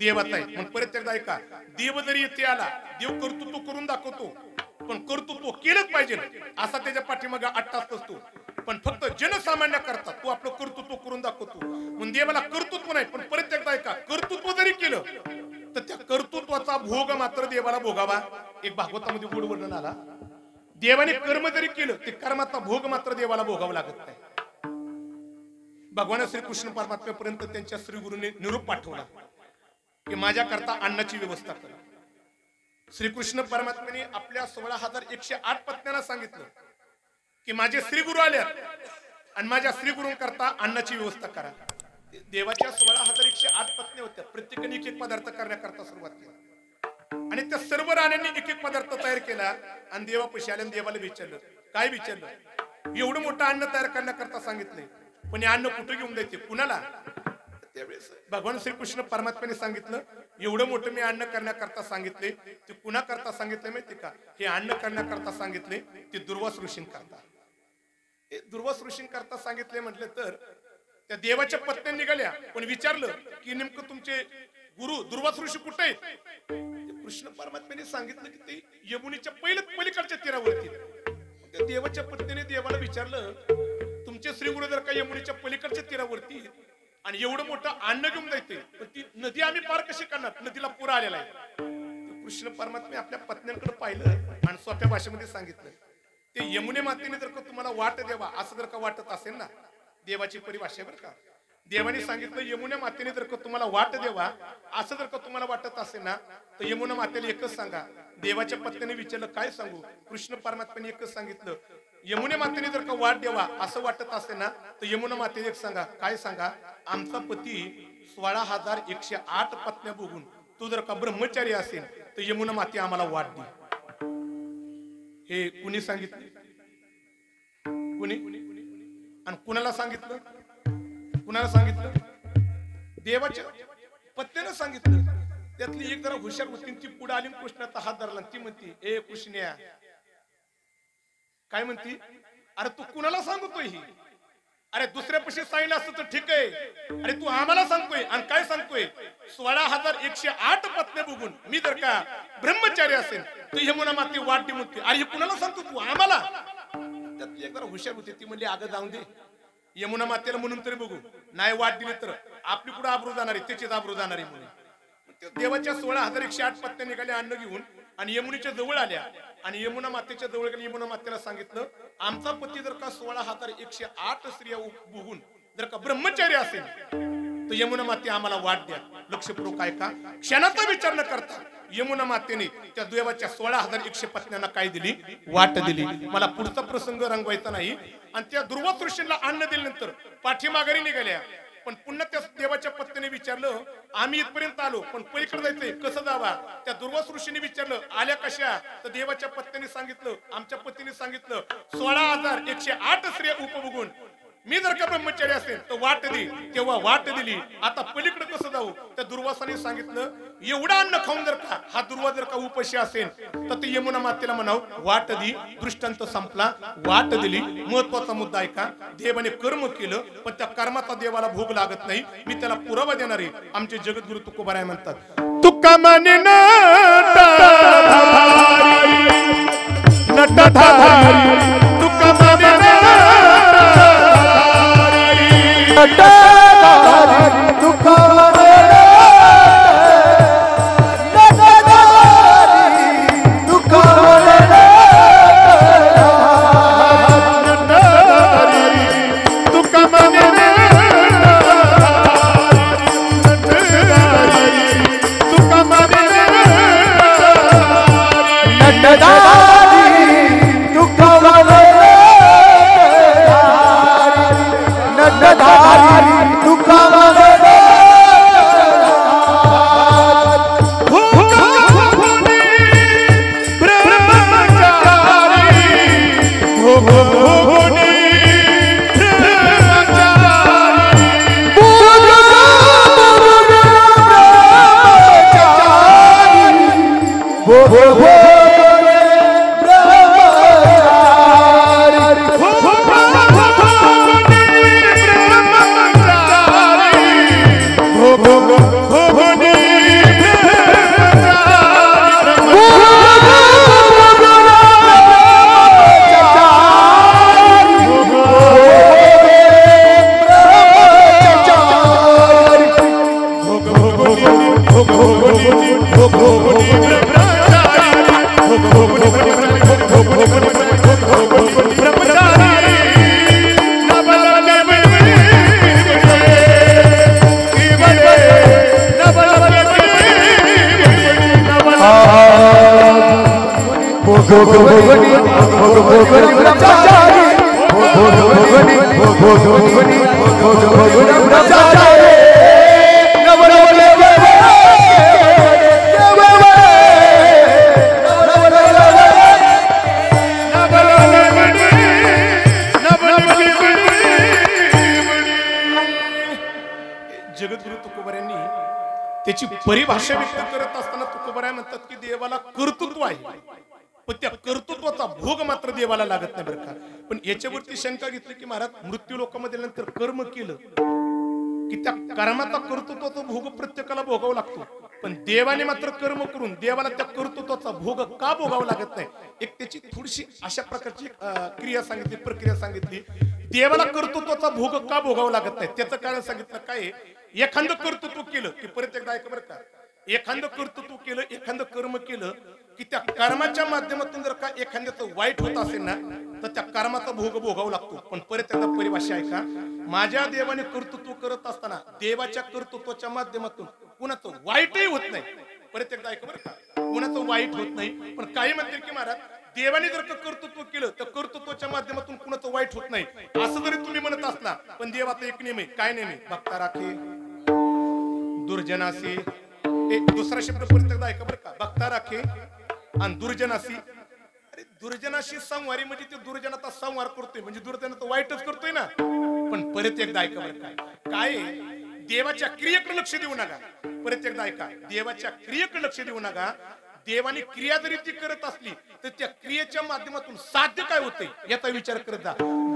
देवाचा आहे. मग परत एकदा ऐका, देव जरी येथे आला, देव कर्तृत्व करून दाखवतो, पण कर्तृत्व केलंच पाहिजे असा त्याच्या पाठीमागे अट्टास असतो. पण फक्त जनसामान्य करतात तू आपलं कर्तृत्व करून दाखवतो. म्हणून देवाला कर्तृत्व नाही. पण परत एकदा ऐका, कर्तृत्व जरी केलं तर त्या कर्तृत्वाचा भोग मात्र देवाला भोगावा. एक भागवतामध्ये गोड वर्णन आला, देवाने कर्म जरी केलं ते कर्माचा भोग मात्र देवाला भोगावा लागत नाही. भगवान श्रीकृष्ण परमात्म्यापर्यंत त्यांच्या श्रीगुरूने निरोप पाठवला की माझ्या करता अन्नाची व्यवस्था करा. श्रीकृष्ण परमात्म्याने आपल्या 16,108 पत्न्यांना सांगितलं की माझे श्रीगुरु आले आणि माझ्या श्रीगुरूंकरता अन्नाची व्यवस्था करा. देवाच्या 16,108 पत्नी होत्या. प्रत्येकाने एक एक पदार्थ करण्याकरता सुरुवात केली आणि त्या सर्व राण्यांनी एक एक पदार्थ तयार केला आणि देवापाशी आले. देवाला विचारलं, काय विचारलं? एवढं मोठं अन्न तयार करण्याकरता सांगितलंय, पण हे अन्न कुठे घेऊन द्यायचे, कुणाला? त्यावेळेस भगवान श्रीकृष्ण परमात्म्याने सांगितलं, एवढं मोठं मी अन्न करण्याकरता सांगितले, ते कुणा करता सांगितले माहिती का? हे अन्न करण्याकरता सांगितले ते दुर्वास ऋषींकरता. हे दुर्वास ऋषींकरता सांगितले म्हटले तर त्या देवाच्या पत्न्या निघाल्या. पण विचारलं की नेमकं तुमचे गुरु दुर्वास ऋषी कुठे आहेत? कृष्ण परमात्म्याने सांगितलं की ते यमुनेच्या पलीकडच्या तीरावरती. त्या देवाच्या पत्नीने देवाला विचारलं, तुमचे श्रीगुरु जर का यमुनेच्या पलीकडच्या तीरावरती आणि एवढं मोठं अन्न घेऊन जायचंय, पण ती नदी आम्ही पार कशी करणार? नदीला पूर आलेला आहे. कृष्ण परमात्मा आपल्या पत्न्यांकडे पाहिलं आणि सोप्या भाषेमध्ये सांगितलं, ते यमुने मातेने जर का तुम्हाला वाट द्यावा असं जर का वाटत असेल ना, देवाची परिभाषा बरं का, देवाने सांगितलं यमुना मातेने जर का तुम्हाला वाट द्यावा असं जर का तुम्हाला वाटत असेल ना, तर यमुना मातेला एकच सांगा. देवाच्या पत्नीने विचारलं, काय सांगू? कृष्ण परमात्म्याने एकच सांगितलं, यमुने मातेने जर का वाट द्यावा असं वाटत असेल ना, तर यमुना मातेने एक सांगा. काय सांगा? आमचा पती 16,108 पत्न्या बघून तो जर का ब्रह्मचारी असेल तर यमुना माते आम्हाला वाट दे. हे कुणी सांगितलं? कुणी? आणि कुणाला सांगितलं? कुणाला सांगितलं? देवाच्या पत्नीने सांगितलं. त्यातली एक जरा हुशार होती, ती पुढे आली, कृष्णाचा हात धरला. ती म्हणती, ए कृष्ण्या, काय म्हणती? अरे तू कुणाला सांगतोय ही? अरे दुसऱ्यापाशी सांगितलं असतं तर ठीक आहे, अरे तू आम्हाला सांगतोय. आणि काय सांगतोय? 16,108 पत्नी बघून मी जर का ब्रह्मचारी असेल तर यमुना माते वाट दे म्हणते. अरे हे कुणाला सांगतो तू? आम्हाला. त्यातली एक जरा हुशार होती, ती म्हणली, अगं जाऊन दे, यमुना मातेला म्हणून तरी बघू, नाही वाट दिली तर आपली कुठं आबरू जाणार आहे, त्याचीच आबरू जाणार आहे म्हणून. देवाच्या 16,108 पत्न्या निघाल्या अन्न घेऊन आणि यमुनेच्या जवळ आल्या आणि यमुना मातेच्या जवळ गेल्या. यमुना मातेला सांगितलं, आमचा पती जर का 16,108 स्त्रिया बघून जर का ब्रह्मचारी असेल तर यमुना माते आम्हाला वाट द्या. लक्षपूर्वक काय का, क्षणाचा विचार न करता यमुना मातेने त्या देवाच्या 16,100 पत्न्यांना काय दिली? वाट दिली. मला पुढचा प्रसंग रंगवायचा नाही. आणि त्या दुर्वास ऋषींना अन्न दिल्यानंतर पाठीमाघारी निघाल्या. पण पुन्हा त्या देवाच्या पत्नीने विचारलं, आम्ही इथपर्यंत आलो पण पलीकडे जायचंय, कसं जावा? त्या दुर्वास ऋषीने विचारलं, आल्या कशा? तर देवाच्या पत्नीने सांगितलं, आमच्या पत्नीने सांगितलं, 16,108 स्त्रिया उपभोगून मी जर का ब्रह्मचारी असेल तर वाट दे. तेव्हा वाट दिली. आता पलीकडे कसं जाऊ? त्या दुर्वासाने सांगितलं, एवढं अन्न खाऊन जर का हा दुर्वा जर का उपाशी असेल तर ते यमुना मातेला म्हणाव वाट दी. दृष्टांत संपला, वाट दिली. महत्वाचा मुद्दा आहे का, देवाने कर्म केलं पण त्या कर्माचा देवाला भोग लागत नाही. मी त्याला पुरावा देणार आहे. आमचे जगद्गुरु तुकोबाराय म्हणतात, तुका म्हणे नटधारी, तुका म्हणे नटधारी, तुका म्हणे हो भोगवणी ब्रह्मचारी भोगवणी ब्रह्मचारी जगद्गुरु तुकोबाऱ्यांनी त्याची परिभाषा व्यक्त करत असताना तुकोबाऱ्या म्हणतात की देवाला कर्तृत्व आहे, पण त्या कर्तृत्वाचा भोग मात्र देवाला लागत नाही बरं का. पण याच्यावरती शंका घेतली की महाराज मृत्यू लोकांमध्ये नंतर कर्म केलं की त्या कर्माचा कर्तृत्वाचा भोग प्रत्येकाला भोगावा लागतो, पण देवाने मात्र कर्म करून देवाला त्या कर्तृत्वाचा भोग का भोगावा लागत नाही. एक त्याची थोडीशी अशा प्रकारची क्रिया सांगितली, प्रक्रिया सांगितली. देवाला कर्तृत्वाचा भोग का भोगावा लागत नाही त्याचं कारण सांगितलं काय. एखादं कर्तृत्व केलं की परत एकदा ऐका बरं का, एखादं कर्तृत्व केलं, एखादं कर्म केलं की त्या कर्माच्या माध्यमातून जर का एखाद्याचं वाईट होत असेल ना तर त्या कर्माचा भोग भोगावा लागतो. पण परत एकदा परिभाषा ऐका, माझ्या देवाने कर्तृत्व करत असताना देवाच्या कर्तृत्वाच्या माध्यमातून कुणाचं वाईटही होत नाही. परत एकदा ऐका बरं का, कुणाचं वाईट होत नाही. पण काही म्हणतील की महाराज देवाने जर का कर्तृत्व केलं तर कर्तृत्वाच्या माध्यमातून कुणाचं वाईट होत नाही असं जरी तुम्ही म्हणत असला, पण देवाचा एक नियम आहे. काय नियम आहे? भक्ता राखे दुर्जनासी. एक दुसरा शब्द परत एकदा ऐका बरं का, भक्ता राखे आणि दुर्जनासी. अरे दुर्जनाशी संवारी म्हणजे ते दुर्जनाचा संवार करतोय म्हणजे दुर्जनाचा वाईटच करतोय ना. पण परत एकदा ऐका बरं काय, देवाच्या क्रियेकडे लक्ष देऊ नका. परत एकदा ऐका, देवाच्या क्रियेकडे लक्ष देऊ नका. देवाने क्रिया जरी ती करत असली तर त्या क्रियेच्या माध्यमातून साध्य काय होते याचा विचार करत जा.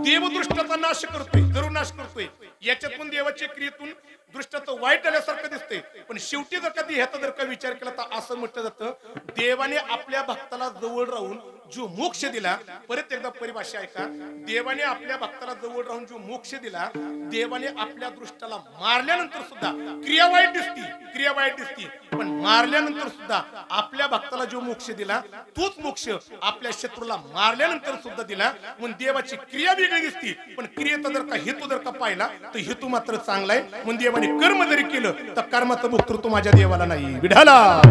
देवदृष्टाचा नाश करतोय, जरूर नाश करतोय. याच्यातून देवाच्या क्रियेतून दृष्टाचं वाईट आल्यासारखं दिसतंय. पण शेवटी जर कधी ह्याचा जर का विचार केला तर असं म्हटलं जातं, देवाने आपल्या भक्ताला जवळ राहून जो मोक्ष दिला. परत एकदा परिभाषा ऐका, देवाने आपल्या भक्ताला जवळ राहून जो मोक्ष दिला, देवाने आपल्या दृष्टाला मारल्यानंतर सुद्धा क्रिया वाईट दिसती, क्रिया वाईट दिसती, पण मारल्यानंतर सुद्धा आपल्या भक्ताला जो मोक्ष दिला तोच मोक्ष आपल्या शत्रूला मारल्यानंतर सुद्धा दिला. म्हणून देवाची क्रिया वेगळी दिसती, पण क्रियेचा जर का हेतू जर का पाहिला तर हेतू मात्र चांगला आहे. म्हणून देवाने कर्म जरी केलं तर कर्माचं भोक्तृत्व माझ्या देवाला नाही. विढाला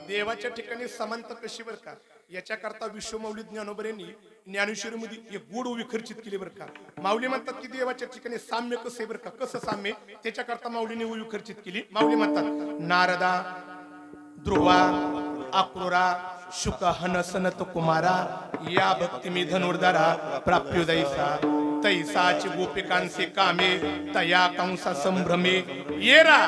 देवाच्या ठिकाणी समानता कशी बरं का, याच्याकरता विश्वमाऊली ज्ञानोबऱ्यांनी ज्ञानेश्वरीमध्ये एक गोड विखर्चित केली बरं का. माऊली म्हणतात की देवाच्या ठिकाणी साम्य कसं आहे बरं का, कसं साम्य त्याच्याकरता माऊलीने विखर्चित केली. माऊली म्हणतात नारदा ध्रुवा अक्रूरा शुक हनसनत कुमारा या भक्ती मी धनुर्धरा प्राप्योदयसा तैसाची गोपिकांचे कामे तया कंसा संभ्रमे येरा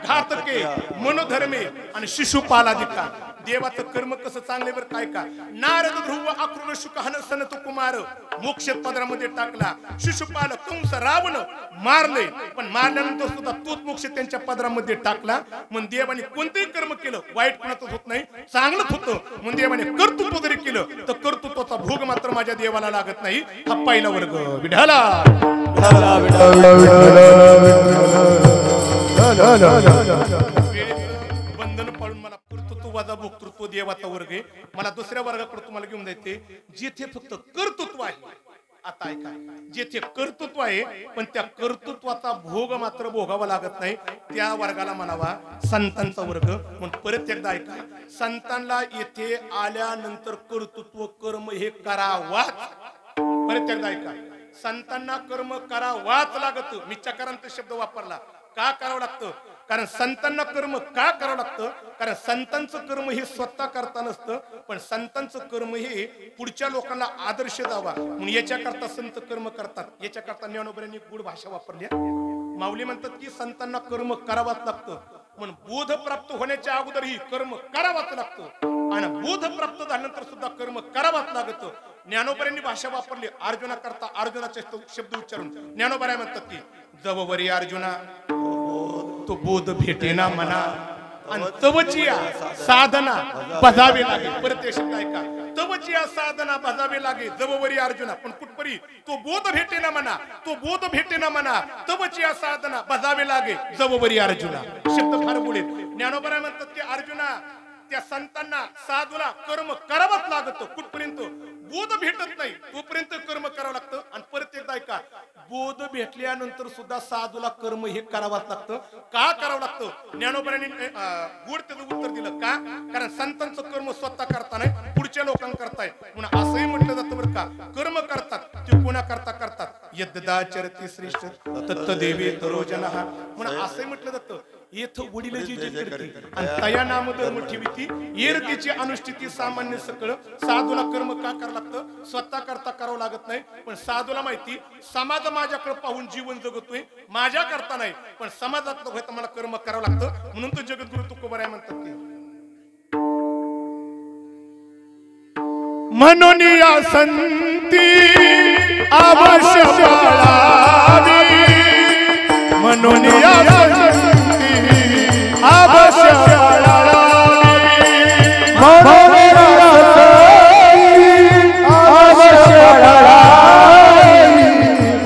घातके मनोधर्मे आणि शिशुपालादिका. देवाचं कर्म कसं चांगले बरं काय का. नारद ध्रुव अक्रूर शुक हनसनत कुमार मोक्ष पदरामध्ये टाकला. शिशुपाल कंस रावण मारले, पण मारल्यानंतर सुद्धा तोच मोक्ष त्यांच्या पदरामध्ये टाकला. म्हणून देवाने कोणतेही कर्म केलं वाईट कोणाचं होत नाही, चांगलंच होतं. म्हणून देवाने कर्तृत्व जरी केलं तर कर्तृत्वाचा भोग मात्र माझ्या देवाला लागत नाही. हा पहिला वर्ग. विढाला बंधन पाळून मला कर्तृत्व वाजा भोक्तृत्व देवाचा वर्ग आहे. मला दुसऱ्या वर्गाकडे तुम्हाला घेऊन जायचे जिथे फक्त कर्तृत्व आहे. आता ऐका, जिथे कर्तृत्व आहे पण त्या कर्तृत्वाचा भोग मात्र भोगावा लागत नाही त्या वर्गाला म्हणावा संतांचा वर्ग. म्हणून परत एकदा ऐका, संतांना येथे आल्यानंतर कर्तृत्व कर्म हे करावाच. परत एकदा ऐका, संतांना कर्म करावाच लागत. मी चकारांत शब्द वापरला. का करावं लागतं? कारण संतांना कर्म का करावं लागतं? कारण संतांचं कर्म हे स्वतः करता नसतं, पण संतांचं कर्म हे पुढच्या लोकांना आदर्श द्यावा म्हणून याच्याकरता संत कर्म करतात. याच्याकरता ज्ञानोबऱ्यांनी गुढ भाषा वापरली. माऊली म्हणतात की संतांना कर्म करावाच लागतं, म्हणून बोध प्राप्त होण्याच्या अगोदर ही कर्म करावाच लागतं आणि बोध प्राप्त झाल्यानंतर सुद्धा कर्म करावाच लागतं. ज्ञानोबऱ्यांनी भाषा वापरली अर्जुना करता. अर्जुनाचे शब्द उच्चारून ज्ञानोबऱ्या म्हणतात की जववरी अर्जुना तो बोध भेटेना मना आणि तवची साधना बजावे लागे. परत शब्द ऐका, तवची साधना बजावे लागे जववरी अर्जुना. पण कुठपरी तो बोध भेटेना म्हणा, तो बोध भेटेना म्हणा, तवची साधना बजावे लागे जववरी अर्जुना. शब्द फार पुढे ज्ञानोबऱ्या म्हणतात की अर्जुना त्या संतांना साधूला कर्म करावंच लागतं. कुठपर्यंत बोध भेटत नाही तोपर्यंत कर्म करावं लागतं. आणि परत एकदा ऐका, बोध भेटल्यानंतर सुद्धा साधूला कर्म हे करावंच लागतं. का करावं लागतं? ज्ञानोबांनी गोड त्याचं उत्तर दिलं. का? कारण संतांचं कर्म स्वतः करता नाही, पुढच्या लोकांना करताय म्हणून असंही म्हटलं जातं बरं का. कर्म करतात ते कोणा करता करतात, यद्दाचरती श्रेष्ठ तत्तदेवी तरोजनः म्हणून असंही म्हटलं जातं. येथ वडील जी जी करती आणि तया नाम धर्म ठेवीती येरतीची अनुष्ठिती सामान्य सकळ. साधूला कर्म का करावं लागतं? स्वतः करता करावं लागत नाही. पण साधूला माहिती समाज माझ्याकडे पाहून जीवन जगतोय, माझ्या करता नाही पण समाजात व्हायचं मला कर्म करावं लागतं. म्हणून तो जगद्गुरु तुकोबाराय म्हणतात ते म्हणून या संती आवश्यक पाळावी. म्हणून या संती आवश्यक पाळावी.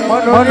म्हणून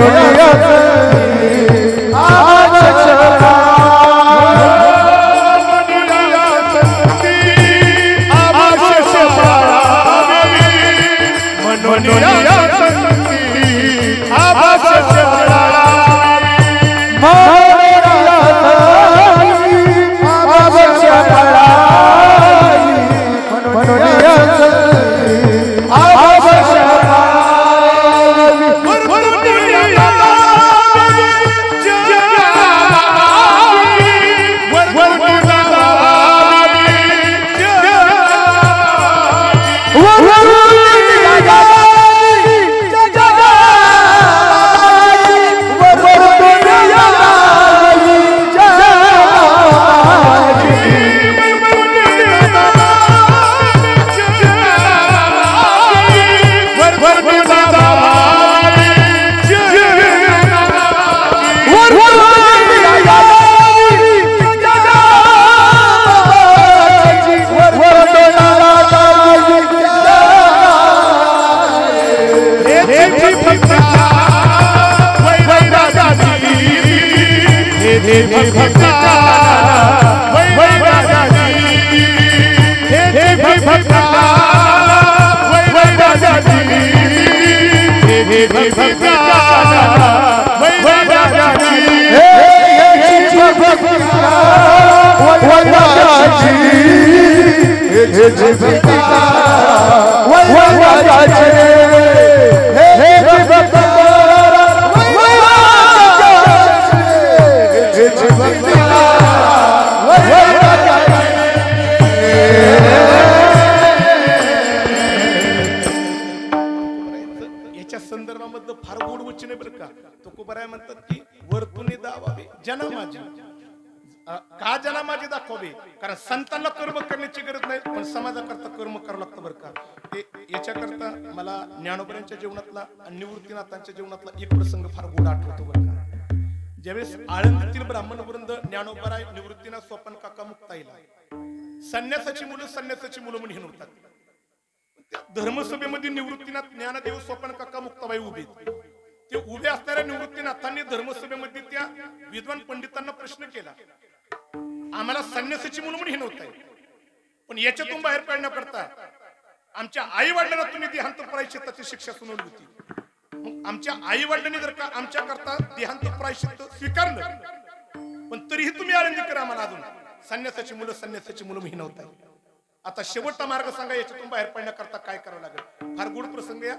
याच्या संदर्भामधलं फार गोड वचन आहे बरं का. तुकोबाराय म्हणतात की वर्तुनी दावावे जना माझी. का जना माझी दाखवावे? कारण संतांना कर्म करण्याची गरज नाही पण समाजाकरता कर्म करावं लागतं बरं का. ते याच्याकरता मला ज्ञानोबांच्या जीवनातला आणि निवृत्तीनाथांच्या जीवनातला एक प्रसंग फार गोड आठवतो बरं का. ज्यावेळेस आळंदीतील ब्राह्मण वृंद ज्ञानोबाराय निवृत्तीनाथ स्वपन काका मुक्ताईला संन्यासाची मुलं म्हणून होतात. धर्मसभेमध्ये निवृत्तीनाथ ज्ञानदेव स्वपन काका मुक्ताबाई उभे. ते उभे असणाऱ्या निवृत्तीनाथांनी धर्मसभेमध्ये त्या विद्वान पंडितांना प्रश्न केला, आम्हाला संन्यासाची मुलं म्हणून हिनवताय पण याच्यातून बाहेर काढण्याकरता आमच्या आई वडिलांना तुम्ही देहांत प्रायश्चित्ताची शिक्षा सुनावली होती. मग आमच्या आई वडिलांनी जर का आमच्या करता देहांत प्रायश्चित्त स्वीकारलं पण तरीही तुम्ही आळंदीकर आम्हाला अजून संन्यासाची मुलं हिनवताय. आता शेवटचा मार्ग सांगा, याच्यातून बाहेर पडण्याकरता काय करावं लागेल? फार गोड प्रसंग या.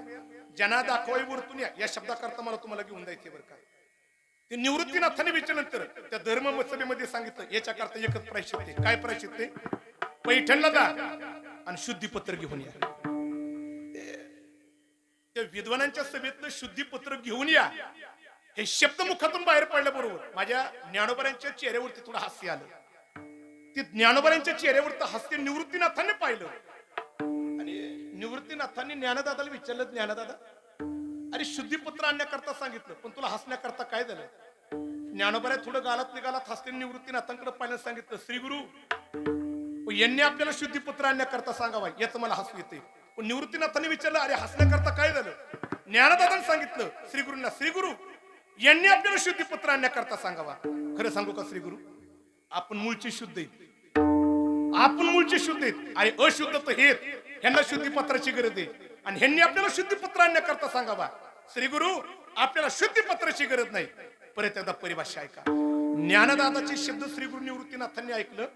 ज्यांना दाखवाई वरतून या शब्दाकरता मला तुम्हाला घेऊन जायचे बरं का. ते निवृत्तीनाथांनी विचारल्यानंतर त्या धर्म सभेमध्ये सांगितलं याच्याकरता एकच प्रायश्चित्त. काय प्रायश्चित्त? पैठणला जा आणि शुद्धीपत्र घेऊन या. त्या विद्वानांच्या सभेतलं शुद्धीपत्र घेऊन या हे शब्द मुखातून बाहेर पडल्याबरोबर माझ्या ज्ञानोबांच्या चेहऱ्यावरती थोडं हास्य आलं. ते ज्ञानोबांच्या चेहऱ्यावरती हास्य निवृत्तीनाथांनी पाहिलं आणि निवृत्तीनाथांनी ज्ञानदादाला विचारलं, ज्ञानदादा अरे शुद्धीपत्र आणण्याकरता सांगितलं पण तुला हसण्याकरता काय झालं? ज्ञानोबाने थोडं गालात निघालात हसते निवृत्तीनाथांकडे पाहिलं, सांगितलं श्रीगुरु यांनी आपल्याला शुद्धीपत्र आणण्याकरता सांगावा याचं मला हसू येते. पण निवृत्तीनाथांनी विचारलं अरे हसण्याकरता काय झालं? ज्ञानदादांनी सांगितलं श्रीगुरूंना, श्रीगुरु यांनी आपल्याला शुद्धीपत्र आणण्याकरता सांगावा. खरं सांगू का श्रीगुरु, आपण मूळची शुद्ध आहे आपण मूळचे शुद्ध आहेत. अरे अशुद्ध तर हे ह्यांना शुद्धीपत्राची गरज आहे आणि ह्यांनी आपल्याला शुद्धीपत्र आणण्याकरता सांगावा. श्री गुरु आपल्याला शुद्धीपत्राची गरज नाही. परत एकदा परिभाषा ऐका. ज्ञानदादाचे शब्द श्री गुरु निवृत्तीनाथांनी ऐकलं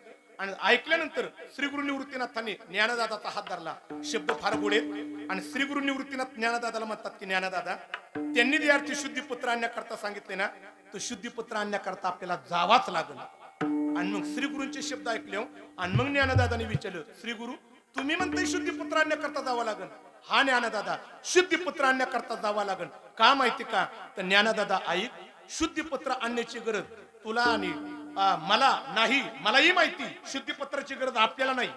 आणि ऐकल्यानंतर श्री गुरु निवृत्तीनाथांनी ज्ञानदादाचा हात धरला. शब्द फार गोड आहेत आणि श्री गुरु निवृत्तीनाथ ज्ञानदादाला म्हणतात की ज्ञानदादा त्यांनी जे अर्थी शुद्धीपत्र आणण्याकरता सांगितले ना, तर शुद्धीपत्र आणण्याकरता आपल्याला जावाच लागल. आणि मग श्री गुरूंचे शब्द ऐकले आणि मग ज्ञानदादाने विचारलं, श्री गुरु तुम्ही म्हणताय शुद्धीपत्र आणण्याकरता जावं लागल. हा ज्ञानदादा शुद्धीपत्र आणण्याकरता जावं लागल का माहिती का? तर ज्ञानदादा ऐक, शुद्धीपत्र आणण्याची गरज तुला आणि मला नाही. मलाही माहिती शुद्धीपत्राची गरज आपल्याला नाही.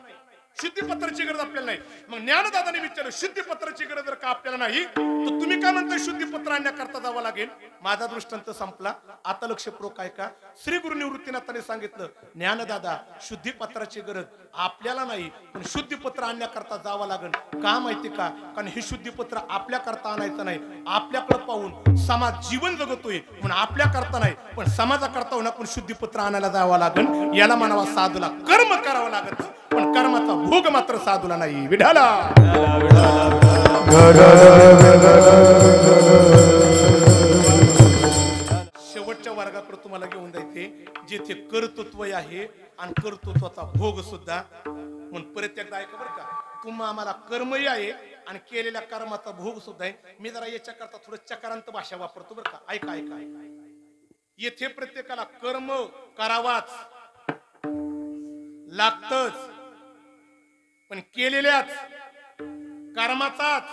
शुद्धीपत्राची गरज आपल्याला नाही. मग ज्ञानदादाने विचारलं शुद्धीपत्राची गरज जर का आपल्याला नाही तर तुम्ही काय म्हणताय शुद्धीपत्र आणण्याकरता जावं लागेल. माझा दृष्टांत संपला. आता लक्षपूर्वक ऐका. श्री गुरु निवृत्तीनाथाने सांगितलं ज्ञानदादा शुद्धीपत्राची गरज आपल्याला नाही पण शुद्धीपत्र आणण्याकरता जावं लागेल का माहिती का? कारण हे शुद्धीपत्र आपल्याकरता आणायचं नाही. आपल्याकडे पाहून समाज जीवन जगतोय म्हणून आपल्याकरता नाही पण समाजाकरता होणं पण शुद्धीपत्र आणायला जावं लागेल. याला म्हणावा साधूला कर्म करावं लागत पण कर्माचा भोग मात्र साधूला नाही. विढाला शेवटच्या वर्गाकडे तुम्हाला घेऊन जायचे जिथे कर्तृत्व आहे आणि कर्तृत्वाचा भोग सुद्धा. म्हणून परत एकदा ऐका बरं का, तुम्हा आम्हाला कर्मही आहे आणि केलेल्या कर्माचा भोग सुद्धा आहे. मी जरा याच्याकरता थोडं चकारांत भाषा वापरतो बरं का. ऐका ऐका. येथे प्रत्येकाला कर्म करावाच लागतच पण केलेल्याच कर्माचाच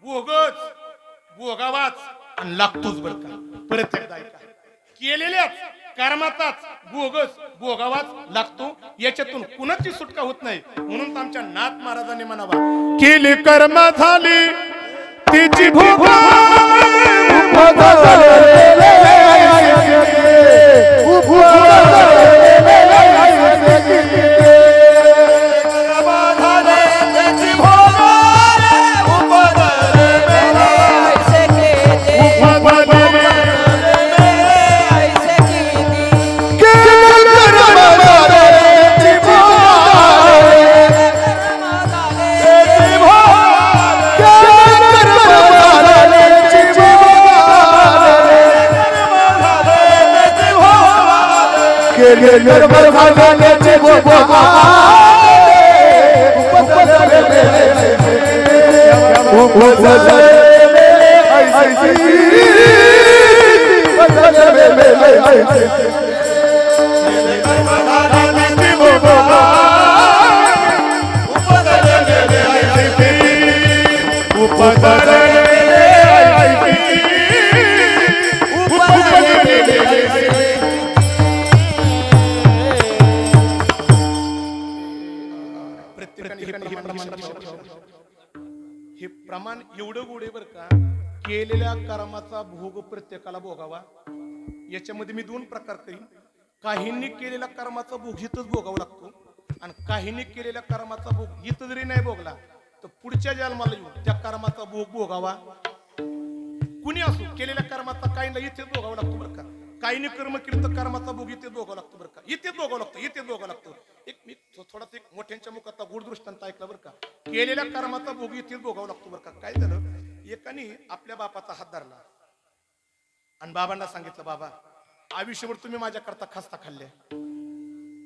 भोगच भोगावाच आणि लागतोच बरं का. परत एकदा ऐका. केलेल्याच कर्माचाच भोगच भोगावाच लागतो. याच्यातून कुणाची सुटका होत नाही. म्हणून आमच्या नाथ महाराजांनी म्हणावा केले कर्म झाली तिची भोग हे प्रमाण एवढं गोडे बर का. केलेल्या कर्माचा भोग प्रत्येकाला भोगावा. याच्यामध्ये मी दोन प्रकार करीन. काहींनी केलेल्या कर्माचा भोग इथंच भोगावा लागतो आणि काहींनी केलेल्या कर्माचा भोग इथं जरी नाही भोगला तर पुढच्या जन्माला येऊन त्या कर्माचा भोग भोगावा. कुणी असो केलेल्या कर्माचा काहींना इथेच भोगावा लागतो बरं का. काहींनी कर्म केलं तर कर्माचा भोग इथेच भोगावा लागतो बरं का. इथेच भोगावा लागतो इथेच भोगावा लागतो. एक मी थोडासा एक मोठ्यांच्या मुखात गुढ दृष्टांत ऐकला बरं का. केलेल्या कर्माचा भोग इथेच भोगावा लागतो बरं का. काय झालं, एकाने आपल्या बापाचा हात धरला आणि बाबांना सांगितलं बाबा आयुष्यभर तुम्ही माझ्याकरता खस्ता खाल्ले,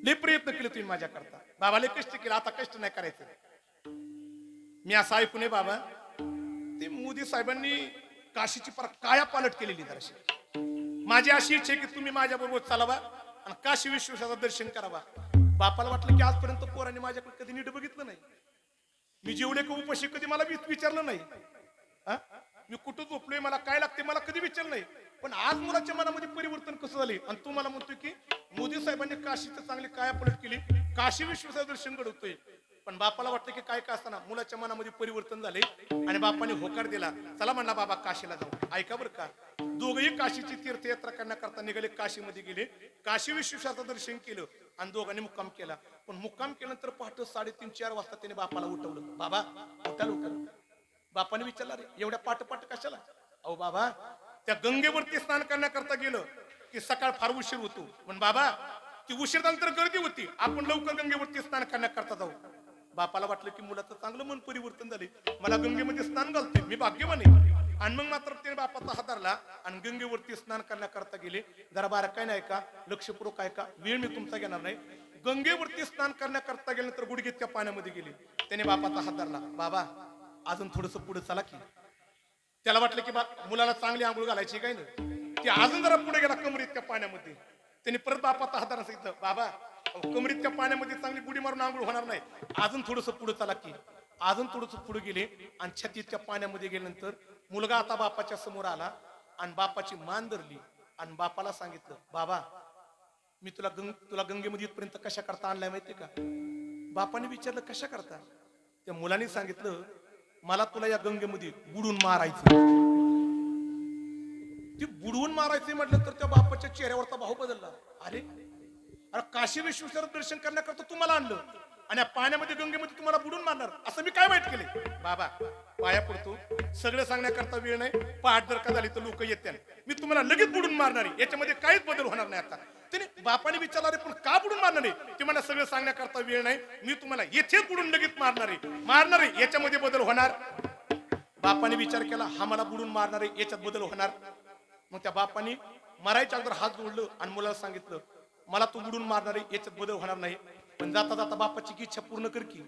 लय प्रयत्न केले तुम्ही माझ्याकरता. बाबाले कष्ट केले, आता कष्ट नाही करायचं. मी असं ऐकू नये बाबा, ते मोदी साहेबांनी काशीची काया पालट केलेली जराशी. माझी अशी इच्छा आहे की तुम्ही माझ्या बरोबर चालावा आणि काशी विश्वेश्वराचं दर्शन करावा. बापाला वाटलं की आजपर्यंत पोरांनी माझ्याकडे कधी नीट बघितलं नाही. मी जेवढे का उपाशी कधी मला विचारलं नाही. मी कुठं झोपलोय, मला काय लागते, मला कधी विचारलं नाही. पण आज मुलाच्या मनामध्ये परिवर्तन कसं झाले आणि तू मला म्हणतोय की मोदी साहेबांनी काशीचं चांगली कायापलट केली, काशी विश्वेश्वराचं दर्शन घडवतोय. पण बापाला वाटतं की काय का असताना मुलाच्या मनामध्ये परिवर्तन झाले आणि बापाने होकार दिला. चला म्हणला बाबा काशीला जाऊ. ऐका बरं का, दोघंही काशीची तीर्थयात्रा करण्याकरता निघाले. काशीमध्ये गेले, काशी विश्वेश्वराचं दर्शन केलं आणि दोघांनी मुक्काम केला. पण मुक्काम केल्यानंतर पहाटे 3:30-4 वाजता त्याने बापाला उठवलं. बाबा उठा लवकर. बापाने विचारला रे एवढ्या पाठ कशाला? अहो बाबा त्या गंगेवरती स्नान करण्याकरता गेलं की सकाळ फार उशीर होतो. पण बाबा ती उशिरानंतर गर्दी होती, आपण लवकर गंगेवरती स्नान करण्याकरता जाऊ. बापाला वाटलं की मुलाचं चांगलं मन परिवर्तन झाले, मला गंगेमध्ये स्नान घालते, मी भाग्यवान आहे. आणि मग मात्र ते बापाचा हात धरला आणि गंगेवरती स्नान करण्याकरता गेले. जरा बारा काय नाही का, लक्षपूर्वक आहे का, वेळ मी तुमचा घेणार नाही. गंगेवरती स्नान करण्याकरता गेल्यानंतर गुडघेच्या पाण्यामध्ये गेले. त्याने बापाचा हात धरला, बाबा अजून थोडस पुढे चला की. त्याला वाटलं की मुलाला चांगली आंघोळ घालायची काय नाही, ते अजून जरा पुढे गेला कमरीतच्या पाण्यामध्ये. त्यांनी परत बापाचा हात धरला, सांगितलं बाबा कमरीतच्या पाण्यामध्ये चांगली बुडी मारून आंघोळ होणार नाही, अजून थोडस पुढे चला की. अजून थोडस पुढे गेले आणि छातीच्या पाण्यामध्ये गेल्यानंतर मुलगा आता बापाच्या समोर आला आणि बापाची मान धरली आणि बापाला सांगितलं, बाबा मी तुला गंगेमध्ये इथपर्यंत कशा करता आणलाय माहितीये का. बापाने विचारलं कशा करता. त्या मुलाने सांगितलं, मला तुला या गंगेमध्ये बुडून मारायचं. ती बुडवून मारायचे म्हटलं तर त्या बापाच्या चेहऱ्यावरचा भाव बदलला. अरे अरे काशी विश्वेश्वर दर्शन करण्याकरता तुम्हाला आणलं आणि या पाण्यामध्ये गंगेमध्ये तुम्हाला बुडून मारणार, असं मी काय वाईट केले. बाबा पाया पडतो, सगळं सांगण्याकरता वेळ नाही, पहाट जर का झाली तर लोक येतात, मी तुम्हाला लगेच बुडून मारणार आहे, याच्यामध्ये काहीच बदल होणार नाही. आता त्याने बापाने विचारलं, अरे पण का बुडून मारणार आहे. ते मला सगळं सांगण्याकरता वेळ नाही, मी तुम्हाला येथेच बुडून लगेच मारणार आहे, याच्यामध्ये बदल होणार. बापाने विचार केला, हा मला बुडून मारणार आहे, याच्यात बदल होणार. मग त्या बापाने मारायच्या अगोदर हात जोडलं आणि मुलाला सांगितलं, मला तू बुडून मारणार आहे, याच्यात बदल होणार नाही, पण जाता जाता बापाची इच्छा पूर्ण कर की.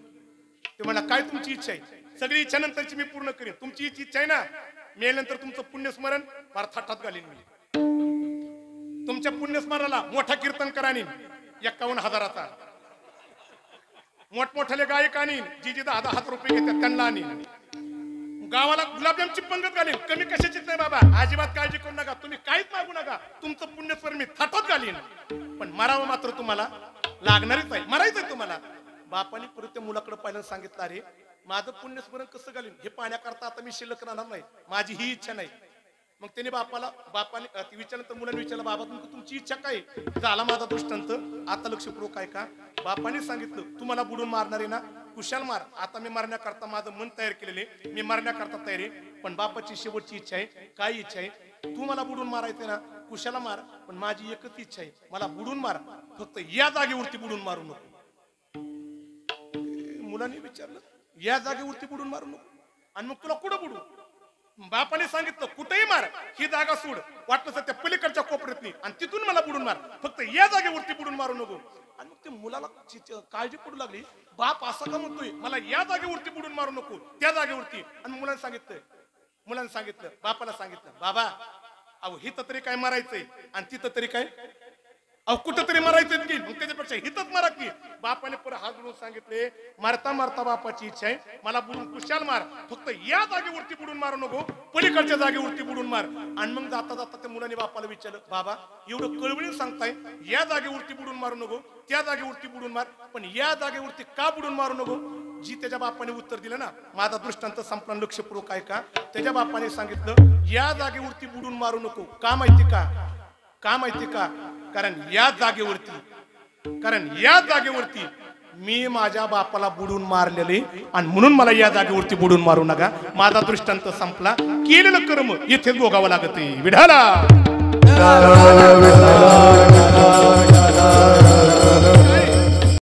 ते म्हणा, काय तुमची इच्छा आहे. सगळी इच्छा नंतरची मी पूर्ण करेन. तुमची इच्छा आहे ना, मेल्यानंतर तुमचं पुण्यस्मरण फार थाटात घालीन मी. तुमच्या पुण्यस्मरणाला मोठा कीर्तनकार आणीन 51,000चा, मोठमोठाले गायक आणीन, जी 10,000 रुपये घेतात त्यांना आणीन. गावाला गुलाबजामची पंगत घालीन. कमी कशाचीच नाही बाबा, अजिबात काळजी करू नका, तुम्ही काहीच मागू नका, तुमचं पुण्यस्मरण मी थाटात घालीन. पण मरावं मात्र तुम्हाला लागणारच आहे, मरायचंय तुम्हाला. बापाने परत त्या मुलाकडे पाहिलं, सांगितलं, अरे माझं पुण्यस्मरण कसं घालीन, हे पाण्याकरता आता मी शिल्लक राहणार नाही, माझी ही इच्छा नाही. मग त्याने बापाने विचारलं, मुलाने विचारलं, बाबा तुमची इच्छा काय. झाला माझा दृष्टांत, आता लक्षपूर्वक आहे का. बापाने सांगितलं, तुम्हाला बुडून मारणार आहे ना, कुशाल मार. आता मी मारण्याकरता माझं मन तयार केलेले, मी मारण्याकरता तयार आहे, पण बापाची शेवटची इच्छा आहे. काय इच्छा आहे. तू मला बुडून मारायचंय ना, कुशाला मार, पण माझी एकच इच्छा आहे, मला बुडून मार, फक्त या जागेवरती बुडून मारू नको. मुलाने विचारलं, या जागेवरती बुडून मारू नको, आणि मग तुला कुठं बुडू. बापाने सांगितलं, कुठेही मार, ही जागा सोड, वाटलं त्या पलीकडच्या कोपऱ्यातली, आणि तिथून मला बुडून मार, फक्त या जागेवरती बुडून मारू नको. आणि मग ते मुलाला काळजी पडू लागली, बाप असा का म्हणतोय, मला या जागेवरती बुडून मारू नको, त्या जागेवरती. आणि मुलाने सांगितलं बापाला सांगितलं, बाबा अहो हिथं तरी काय मारायचंय आणि तिथं तरी काय, अहो कुठं तरी मारायचं की, मग त्याच्यापेक्षा हिथंच मारा की. बापाने परत हात जोडून सांगितले, मारता मारता बापाची इच्छा आहे, मला बुडून कुशाल मार, फक्त या जागेवरती बुडून मारू नको, पलीकडच्या जागेवरती बुडून मार. आणि मग जाता जाता त्या मुलाने बापाला विचारलं, बाबा एवढं कळवळीने सांगताय, या जागेवरती बुडून मारू नको, त्या जागेवरती बुडून मार, पण या जागेवरती का बुडून मारू नको. जी त्याच्या बापाने उत्तर दिलं ना, माझा दृष्टांत संपला, लक्षपूर्वक आहे का. त्याच्या बापाने सांगितलं, या जागेवरती बुडून मारू नको. का माहिती का, कारण या जागेवरती मी माझ्या बापाला बुडून मारलेले, आणि म्हणून मला या जागेवरती बुडून मारू नका. माझा दृष्टांत संपला, केलेलं कर्म येथे भोगावं लागत. विढाला